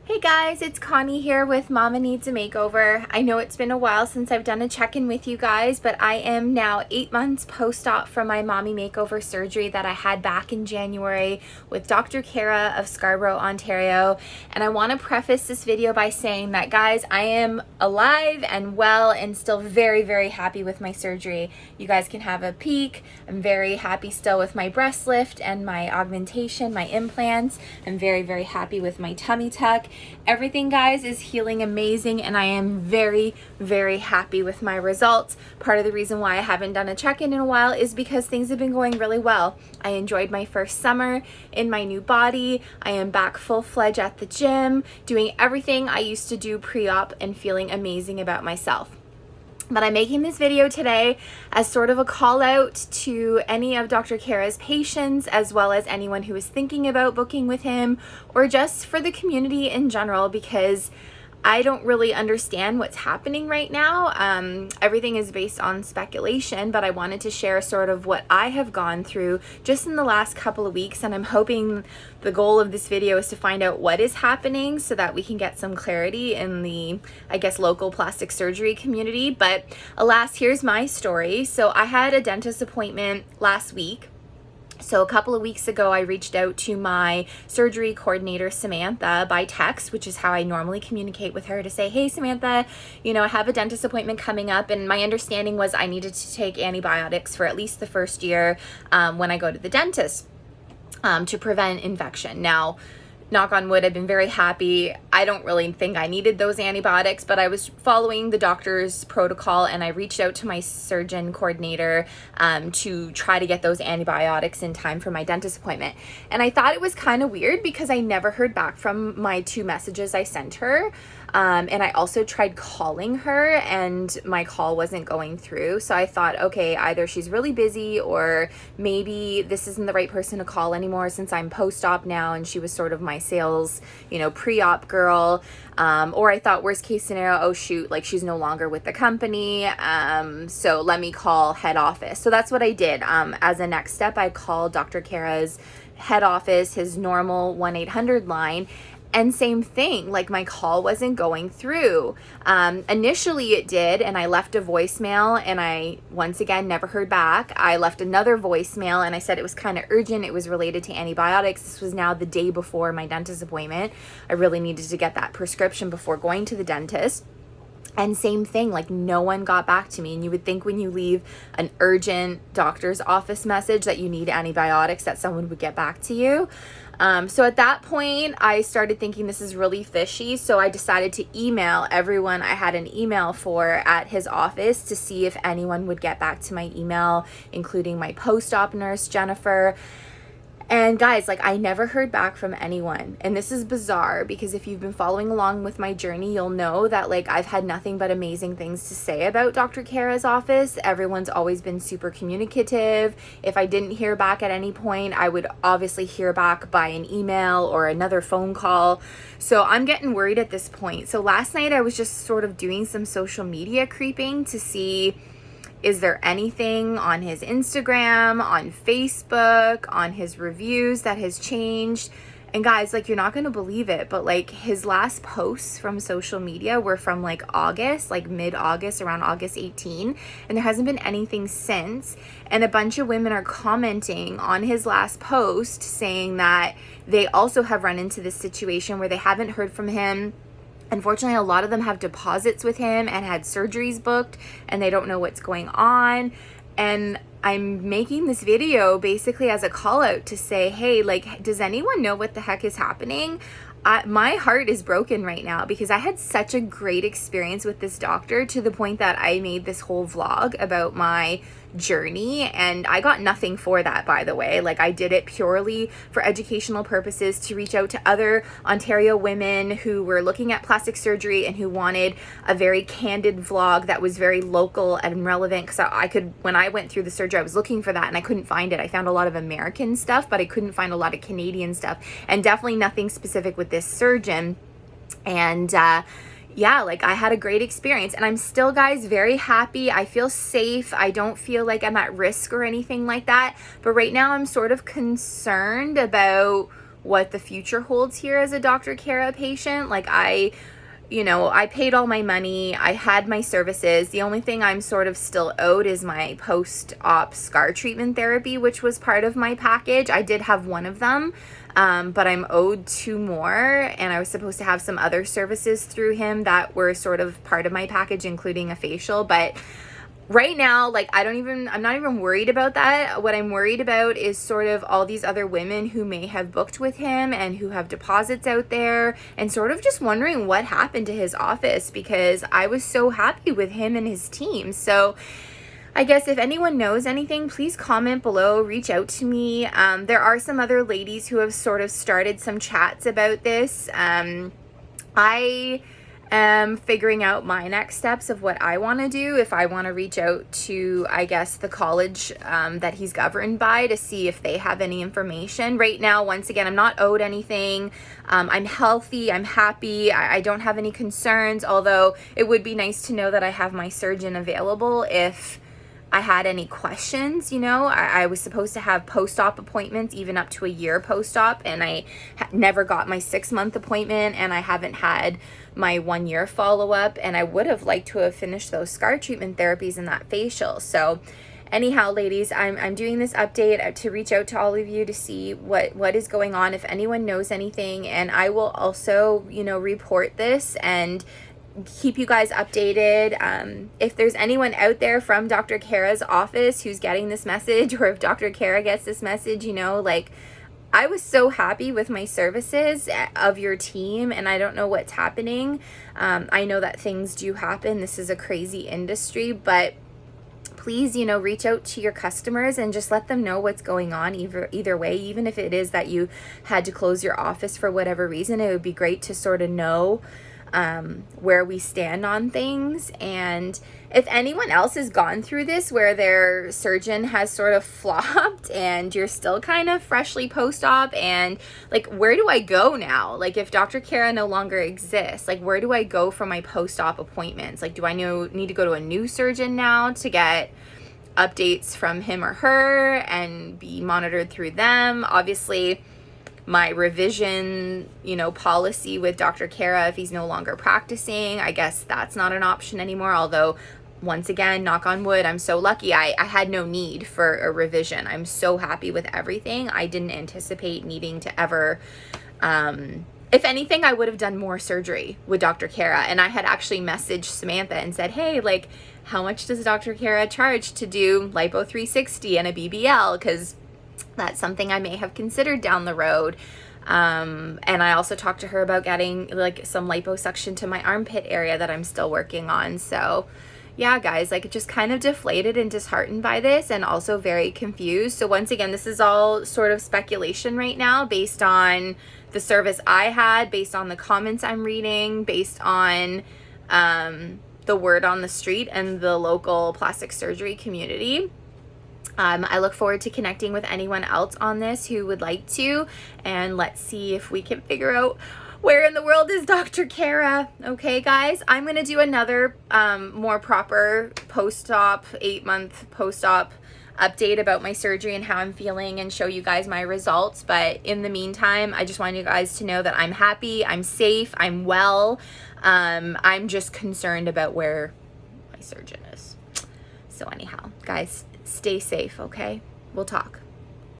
Hey guys, it's Connie here with Mama Needs a Makeover. I know it's been a while since I've done a check-in with you guys, but I am now 8 months post-op from my mommy makeover surgery that I had back in January with Dr. Kara of Scarborough, Ontario. And I want to preface this video by saying that, guys, I am alive and well and still very, very happy with my surgery. You guys can have a peek. I'm very happy still with my breast lift and my augmentation, my implants. I'm very, very happy with my tummy tuck. Everything, guys, is healing amazing, and I am very, very happy with my results. Part of the reason why I haven't done a check-in in a while is because things have been going really well. I enjoyed my first summer in my new body. I am back full-fledged at the gym, doing everything I used to do pre-op and feeling amazing about myself. But I'm making this video today as sort of a call out to any of Dr. Kara's patients, as well as anyone who is thinking about booking with him, or just for the community in general, because I don't really understand what's happening right now. Everything is based on speculation, but I wanted to share sort of what I have gone through just in the last couple of weeks, and I'm hoping the goal of this video is to find out what is happening so that we can get some clarity in the, I guess, local plastic surgery community. But alas, here's my story. So I had a dentist appointment last week. So a couple of weeks ago, I reached out to my surgery coordinator, Samantha, by text, which is how I normally communicate with her, to say, hey, Samantha, I have a dentist appointment coming up. And my understanding was I needed to take antibiotics for at least the first year when I go to the dentist to prevent infection. Now, knock on wood, I've been very happy. I don't really think I needed those antibiotics, but I was following the doctor's protocol, and I reached out to my surgeon coordinator to try to get those antibiotics in time for my dentist appointment. And I thought it was kind of weird because I never heard back from my 2 messages I sent her. And I also tried calling her, and my call wasn't going through. So I thought, okay, either she's really busy, or maybe this isn't the right person to call anymore since I'm post-op now and she was sort of my sales, pre-op girl. Or I thought, worst case scenario, oh shoot, like she's no longer with the company. So let me call head office. So that's what I did. As a next step, I called Dr. Kara's head office, his normal 1-800 line. And same thing, like my call wasn't going through. Initially it did, and I left a voicemail, and I, once again, never heard back. I left another voicemail, and I said it was kind of urgent. It was related to antibiotics. This was now the day before my dentist appointment. I really needed to get that prescription before going to the dentist. And same thing, like no one got back to me. And you would think when you leave an urgent doctor's office message that you need antibiotics, that someone would get back to you. So at that point, I started thinking this is really fishy. So I decided to email everyone I had an email for at his office to see if anyone would get back to my email, including my post-op nurse, Jennifer. And guys, like I never heard back from anyone. And this is bizarre because if you've been following along with my journey, you'll know that like I've had nothing but amazing things to say about Dr. Kara's office. Everyone's always been super communicative. If I didn't hear back at any point, I would obviously hear back by an email or another phone call. So I'm getting worried at this point. So last night I was just sort of doing some social media creeping to see, is there anything on his Instagram, on Facebook, on his reviews that has changed? And guys, like you're not going to believe it, but like his last posts from social media were from like August, like mid-August, around August 18, and there hasn't been anything since. And a bunch of women are commenting on his last post saying that they also have run into this situation where they haven't heard from him. Unfortunately, a lot of them have deposits with him and had surgeries booked, and they don't know what's going on. And I'm making this video basically as a call out to say, hey, like, does anyone know what the heck is happening? My heart is broken right now because I had such a great experience with this doctor, to the point that I made this whole vlog about my journey, and I got nothing for that, by the way. Like I did it purely for educational purposes, to reach out to other Ontario women who were looking at plastic surgery and who wanted a very candid vlog that was very local and relevant. Because I could, when I went through the surgery, I was looking for that and I couldn't find it. I found a lot of American stuff, but I couldn't find a lot of Canadian stuff, and definitely nothing specific with this surgeon. And yeah, like I had a great experience, and I'm still, guys, very happy. I feel safe. I don't feel like I'm at risk or anything like that. But right now I'm sort of concerned about what the future holds here as a Dr. Kara patient. Like I paid all my money, I had my services. The only thing I'm sort of still owed is my post-op scar treatment therapy, which was part of my package. I did have one of them, but I'm owed 2 more, and I was supposed to have some other services through him that were sort of part of my package, including a facial. But right now, like, I'm not even worried about that. What I'm worried about is sort of all these other women who may have booked with him and who have deposits out there, and sort of just wondering what happened to his office, because I was so happy with him and his team. So I guess if anyone knows anything, please comment below, reach out to me. There are some other ladies who have sort of started some chats about this. I am figuring out my next steps of what I want to do, if I want to reach out to, I guess, the college that he's governed by to see if they have any information. Right now, once again, I'm not owed anything. I'm healthy, I'm happy, I don't have any concerns, although it would be nice to know that I have my surgeon available if I had any questions. I was supposed to have post-op appointments even up to a year post-op, and I never got my 6-month appointment, and I haven't had my 1-year follow-up, and I would have liked to have finished those scar treatment therapies and that facial. So anyhow, ladies, I'm doing this update to reach out to all of you to see what is going on, if anyone knows anything, and I will also, report this and keep you guys updated. If there's anyone out there from Dr. Kara's office who's getting this message, or if Dr. Kara gets this message, like, I was so happy with my services of your team, and I don't know what's happening. I know that things do happen. This is a crazy industry, but please, reach out to your customers and just let them know what's going on either way. Even if it is that you had to close your office for whatever reason, it would be great to sort of know where we stand on things. And if anyone else has gone through this where their surgeon has sort of flopped and you're still kind of freshly post-op, and like, where do I go now? Like, if Dr. Kara no longer exists, like, where do I go for my post-op appointments? Like, do I need to go to a new surgeon now to get updates from him or her and be monitored through them? Obviously, my revision, policy with Dr. Kara, if he's no longer practicing, I guess that's not an option anymore. Although, once again, knock on wood, I'm so lucky. I had no need for a revision. I'm so happy with everything. I didn't anticipate needing to ever, if anything, I would have done more surgery with Dr. Kara. And I had actually messaged Samantha and said, hey, like, how much does Dr. Kara charge to do lipo 360 and a BBL? Because that's something I may have considered down the road. And I also talked to her about getting like some liposuction to my armpit area that I'm still working on. So yeah, guys, like, just kind of deflated and disheartened by this, and also very confused. So once again, this is all sort of speculation right now, based on the service I had, based on the comments I'm reading, based on the word on the street and the local plastic surgery community. I look forward to connecting with anyone else on this who would like to, and let's see if we can figure out where in the world is Dr. Kara. Okay, guys, I'm going to do another more proper post-op, 8-month post-op update about my surgery and how I'm feeling, and show you guys my results. But in the meantime, I just want you guys to know that I'm happy, I'm safe, I'm well. I'm just concerned about where my surgeon is. So anyhow, guys, stay safe, okay? We'll talk.